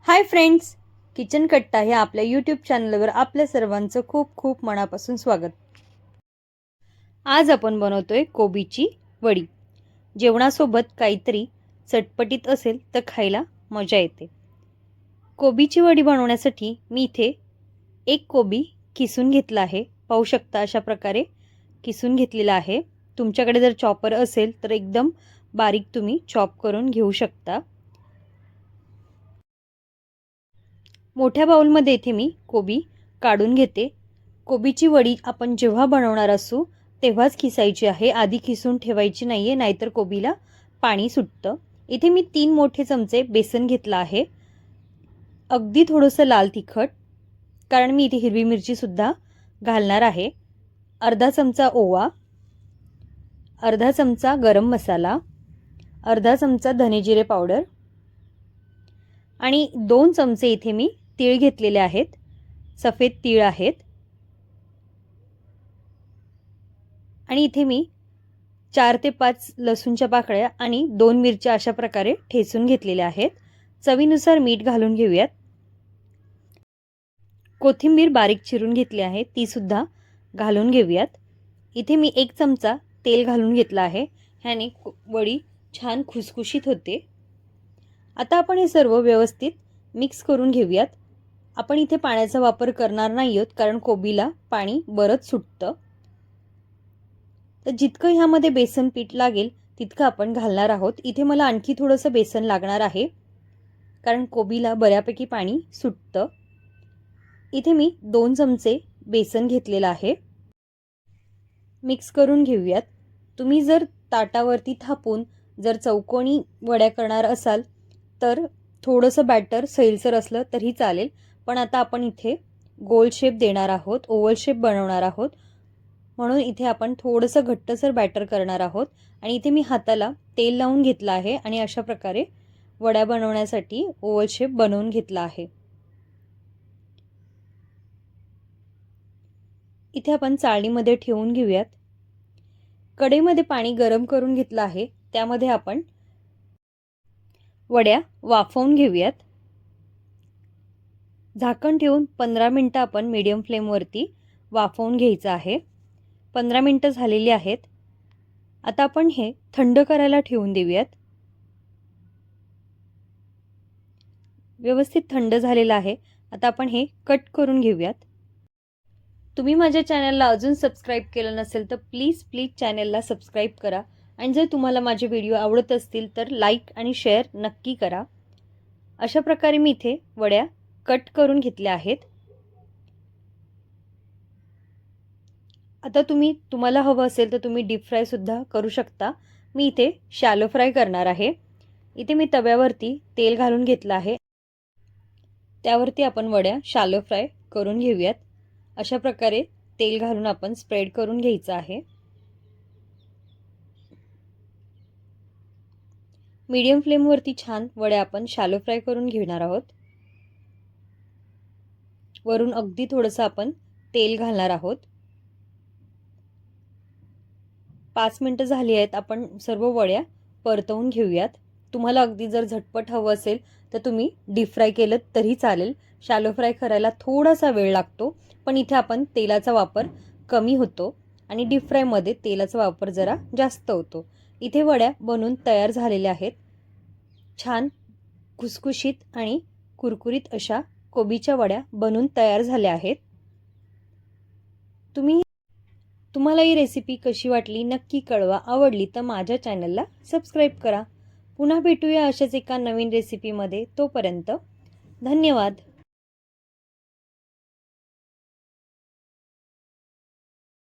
Hi friends, kitchen कट्टा ह्या आपल्या यूट्यूब चॅनलवर आपल्या सर्वांचं खूप खूप मनापासून स्वागत। आज आपण बनवतोय कोबीची वडी। जेवणासोबत काहीतरी चटपटीत असेल तर खायला मजा येते। कोबीची वडी बनवण्यासाठी मी इथे एक कोबी किसून घेतला आहे। पाहू शकता अशा प्रकारे किसून घेतलेला आहे। तुमच्याकडे जर चॉपर असेल तर एकदम बारीक तुम्ही चॉप करून घेऊ शकता। मोठ्या बाउलमध्ये इथे मी कोबी काढून घेते। कोबीची वडी आपण जेव्हा बनवणार असू तेव्हाच किसायची आहे, आधी किसून ठेवायची नाहीये, नाहीतर कोबीला पाणी सुटतं। इथे मी 3 मोठे चमचे बेसन घेतला आहे। अगदी थोडंसं लाल तिखट, कारण मी इथे हिरवी मिरची सुद्धा घालणार आहे। अर्धा चमचा ओवा, अर्धा चमचा गरम मसाला, अर्धा चमचा धने जिरे पावडर आणि 2 चमचे इथे मी तीळ घेतलेले आहेत। सफेद तीळ आहेत। आणि इथे मी 4 ते 5 लसूणच्या पाकळ्या आणि 2 मिरच्या अशा प्रकारे ठेचून घेतलेल्या आहेत। चवीनुसार मीठ घालून घेऊयात। कोथिंबीर बारीक चिरून घेतली आहे, ती सुद्धा घालून घेऊयात। इथे मी 1 चमचा तेल घालून घेतला आहे, ह्याने वडी छान खुसखुशीत होते। आता आपण हे सर्व व्यवस्थित मिक्स करून घेऊयात। आपण इथे पाण्याचा वापर करणार नाही आहोत, कारण कोबीला पाणी बरंच सुटतं। तर जितकं ह्यामध्ये बेसन पीठ लागेल तितकं आपण घालणार आहोत। इथे मला आणखी थोडंसं बेसन लागणार आहे, कारण कोबीला बऱ्यापैकी पाणी सुटतं। इथे मी 2 चमचे बेसन घेतलेलं आहे। मिक्स करून घेऊयात। तुम्ही जर ताटावरती थापून जर चौकोनी वड्या करणार असाल तर थोडंसं बॅटर सैलसर असलं तरी चालेल, पण आता आपण इथे गोल शेप देणार आहोत, ओव्हल शेप बनवणार आहोत, म्हणून इथे आपण थोडंसं घट्टसर बॅटर करणार आहोत। आणि इथे मी हाताला तेल लावून घेतलं आहे आणि अशा प्रकारे वड्या बनवण्यासाठी ओव्हल शेप बनवून घेतला आहे। इथे आपण चाळणीमध्ये ठेवून घेऊयात। कढईमध्ये पाणी गरम करून घेतलं आहे, त्यामध्ये आपण वड्या वाफवून घेऊयात। झाकण ठेवून 15 मिनिटं आपण मीडियम फ्लेमवरती वाफवून घ्यायचं आहे। 15 मिनिटं झालेली आहेत। आता आपण हे थंड करायला ठेवून देऊयात। व्यवस्थित थंड झालेलं आहे। आता आपण हे कट करून घेऊयात। तुम्ही माझ्या चॅनलला अजून सबस्क्राइब केलं नसेल तर प्लीज चॅनलला सबस्क्राइब करा, आणि जर तुम्हाला माझे व्हिडिओ आवडत असतील तर लाईक आणि शेअर नक्की करा। अशा प्रकारे मी इथे वड्या कट करून घेतल्या आहेत। आता तुम्हाला हवं असेल तर तुम्ही डीप फ्राय सुद्धा करू शकता। मी इथे शॅलो फ्राय करणार आहे। इथे मी तव्यावरती तेल घालून घेतलं आहे, त्यावरती आपण वड्या शॅलो फ्राय करून घेऊयात। अशा प्रकारे तेल घालून आपण स्प्रेड करून घ्यायचं आहे। मीडियम फ्लेमवरती छान वड्या आपण शॅलो फ्राय करून घेणार आहोत। वरून अगदी थोडंसं आपण तेल घालणार आहोत। 5 मिनिटं झाली आहेत। आपण सर्व वड्या परतवून घेऊयात। तुम्हाला अगदी जर झटपट हवं असेल तर तुम्ही डीप फ्राय केलं तरी चालेल। शॅलो फ्राय करायला थोडासा वेळ लागतो, पण इथे आपण तेलाचा वापर कमी होतो आणि डीप फ्रायमध्ये तेलाचा वापर जरा जास्त होतो। इथे वड्या बनवून तयार झालेल्या आहेत। छान खुसखुशीत आणि कुरकुरीत अशा कोबीच्या वड्या बनवून तयार झाल्या आहेत। तुम्हाला ही रेसिपी कशी वाटली नक्की कळवा। आवडली तर माझ्या चॅनलला सबस्क्राइब करा। पुन्हा भेटूया अशाच एका नवीन रेसिपीमध्ये। तोपर्यंत धन्यवाद।